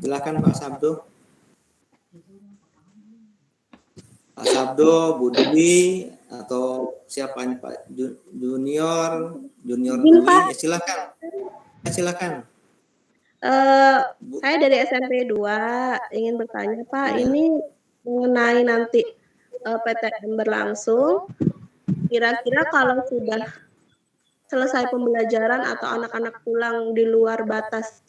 Silakan Pak Sabdo. Pak Sabdo, Bu Dwi, atau siapa ini Pak Junior Dwi, ya silakan. Silakan. Saya dari SMP 2 ingin bertanya Pak, ini mengenai nanti PTM berlangsung, kira-kira kalau sudah selesai pembelajaran atau anak-anak pulang di luar batas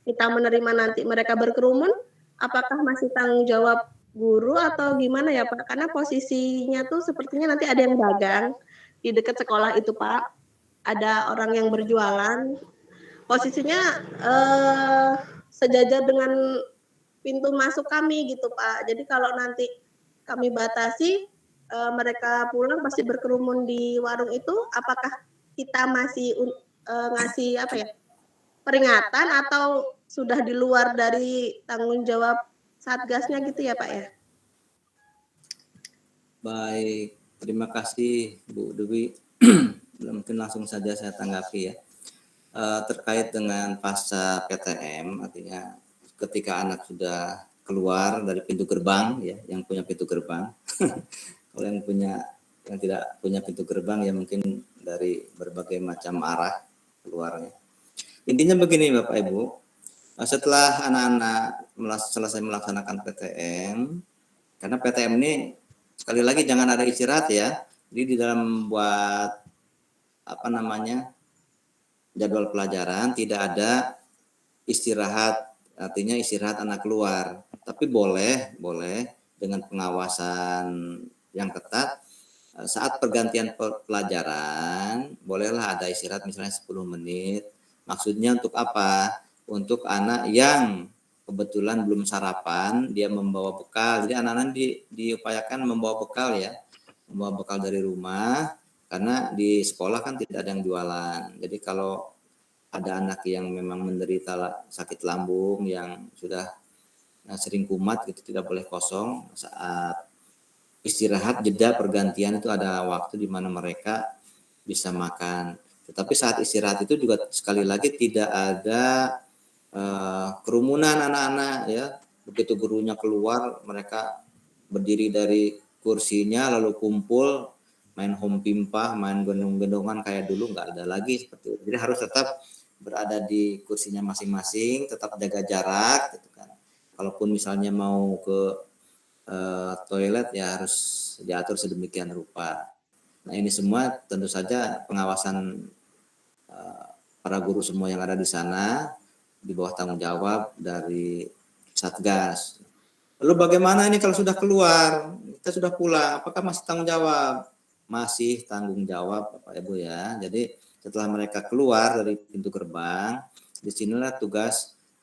kita menerima nanti mereka berkerumun, apakah masih tanggung jawab guru atau gimana ya Pak? Karena posisinya tuh sepertinya nanti ada yang dagang di dekat sekolah itu Pak, ada orang yang berjualan, posisinya sejajar dengan pintu masuk kami gitu Pak. Jadi kalau nanti kami batasi mereka pulang pasti berkerumun di warung itu, apakah kita masih ngasih apa ya, peringatan atau sudah di luar dari tanggung jawab satgasnya gitu ya Pak ya? Baik, terima kasih Bu Dewi. Mungkin langsung saja saya tanggapi ya. Terkait dengan pasca PTM, artinya ketika anak sudah keluar dari pintu gerbang ya, yang punya pintu gerbang. Kalau yang tidak punya pintu gerbang ya mungkin dari berbagai macam arah keluarnya. Intinya begini Bapak Ibu, setelah anak-anak selesai melaksanakan PTM, karena PTM ini sekali lagi jangan ada istirahat ya. Jadi di dalam buat jadwal pelajaran tidak ada istirahat, artinya istirahat anak keluar. Tapi boleh dengan pengawasan yang ketat. Saat pergantian pelajaran, bolehlah ada istirahat misalnya 10 menit. Maksudnya untuk apa? Untuk anak yang kebetulan belum sarapan, dia membawa bekal. Jadi anak-anak diupayakan membawa bekal ya. Membawa bekal dari rumah, karena di sekolah kan tidak ada yang jualan. Jadi kalau ada anak yang memang menderita sakit lambung, yang sudah sering kumat, itu tidak boleh kosong. Saat istirahat jeda pergantian itu ada waktu di mana mereka bisa makan. Tetapi saat istirahat itu juga sekali lagi tidak ada kerumunan anak-anak ya. Begitu gurunya keluar, mereka berdiri dari kursinya lalu kumpul main home pimpah, main gendong-gendongan kayak dulu, nggak ada lagi seperti itu. Jadi harus tetap berada di kursinya masing-masing, tetap jaga jarak gitu kan. Kalaupun misalnya mau ke toilet ya harus diatur sedemikian rupa. Nah ini semua tentu saja pengawasan para guru semua yang ada di sana di bawah tanggung jawab dari Satgas. Lalu bagaimana ini kalau sudah keluar, kita sudah pulang, apakah masih tanggung jawab? Masih tanggung jawab Bapak Ibu ya. Jadi setelah mereka keluar dari pintu gerbang, disinilah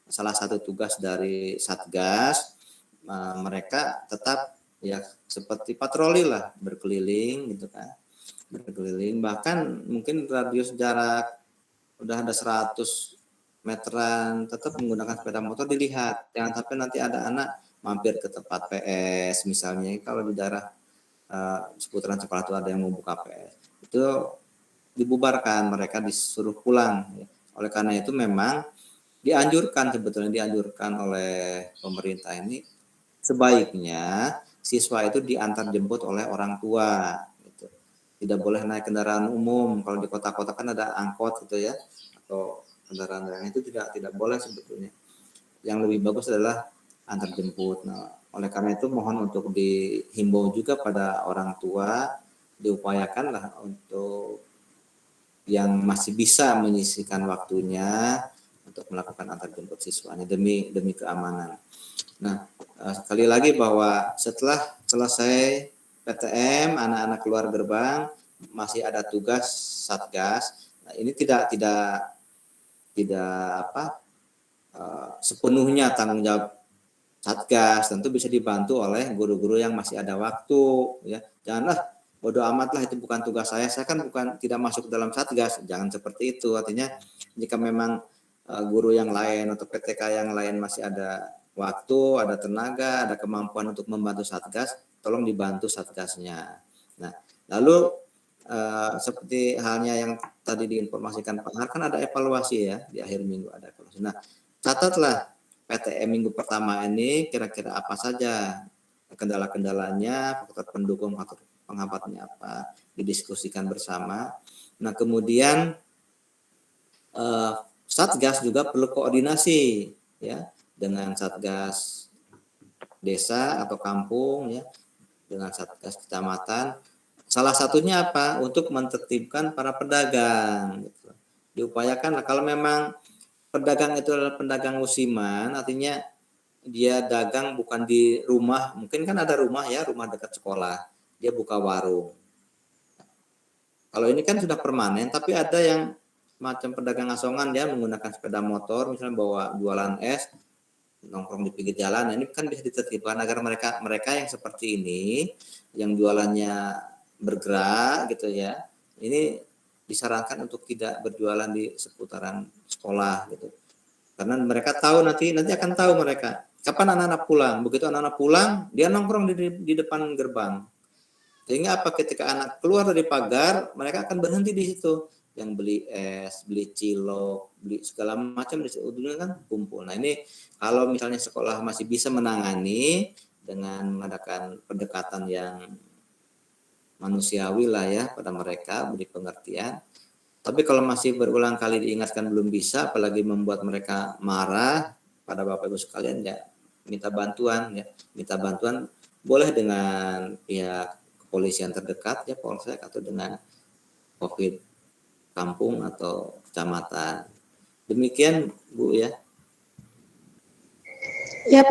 salah satu tugas dari Satgas, mereka tetap ya seperti patroli lah, berkeliling gitu kan, berkeliling, bahkan mungkin radius jarak udah ada 100 meteran tetap menggunakan sepeda motor dilihat, jangan sampai nanti ada anak mampir ke tempat PS misalnya. Kalau di daerah seputaran sekolah itu ada yang mau buka PS, itu dibubarkan, mereka disuruh pulang. Oleh karena itu memang sebetulnya dianjurkan oleh pemerintah ini sebaiknya siswa itu diantar jemput oleh orang tua gitu. Tidak boleh naik kendaraan umum. Kalau di kota-kota kan ada angkot gitu ya, atau kendaraan lain, itu tidak boleh sebetulnya. Yang lebih bagus adalah antar jemput. Nah, oleh karena itu mohon untuk dihimbau juga pada orang tua, diupayakanlah untuk yang masih bisa menyisihkan waktunya untuk melakukan antar jemput siswanya demi keamanan. Nah, sekali lagi bahwa setelah selesai PTM, anak-anak keluar gerbang masih ada tugas Satgas. Nah, ini tidak sepenuhnya tanggung jawab Satgas, tentu bisa dibantu oleh guru-guru yang masih ada waktu ya. Janganlah bodoh amat lah, itu bukan tugas saya kan tidak masuk dalam Satgas, jangan seperti itu. Artinya jika memang guru yang lain atau PTK yang lain masih ada waktu, ada tenaga, ada kemampuan untuk membantu Satgas, tolong dibantu Satgasnya. Nah, lalu seperti halnya yang tadi diinformasikan Pak Har, kan ada evaluasi ya, di akhir minggu ada evaluasi. Nah, catatlah PTM minggu pertama ini kira-kira apa saja kendala-kendalanya, faktor pendukung, faktor penghambatnya apa, didiskusikan bersama. Nah, kemudian Satgas juga perlu koordinasi ya dengan Satgas desa atau kampung ya, dengan Satgas kecamatan. Salah satunya apa? Untuk menertibkan para pedagang. Gitu. Diupayakan kalau memang pedagang itu adalah pedagang musiman, artinya dia dagang bukan di rumah, mungkin kan ada rumah ya, rumah dekat sekolah, dia buka warung. Kalau ini kan sudah permanen, tapi ada yang macam pedagang asongan dia menggunakan sepeda motor, misalnya bawa jualan es, nongkrong di pinggir jalan. Nah, ini kan bisa ditertibkan agar mereka yang seperti ini, yang jualannya bergerak gitu ya, ini disarankan untuk tidak berjualan di seputaran sekolah gitu. Karena mereka tahu nanti akan tahu mereka kapan anak-anak pulang. Begitu anak-anak pulang, dia nongkrong di depan gerbang. Sehingga apa, ketika anak keluar dari pagar, mereka akan berhenti di situ. Yang beli es, beli cilok, beli segala macam di situ kan kumpul. Nah, ini kalau misalnya sekolah masih bisa menangani dengan mengadakan pendekatan yang manusiawi lah ya pada mereka, beri pengertian. Tapi kalau masih berulang kali diingatkan belum bisa, apalagi membuat mereka marah pada Bapak Ibu sekalian, ya minta bantuan ya. Minta bantuan boleh dengan pihak kepolisian terdekat ya, polsek, atau dengan Covid kampung atau kecamatan. Demikian Bu ya. Ya Pak.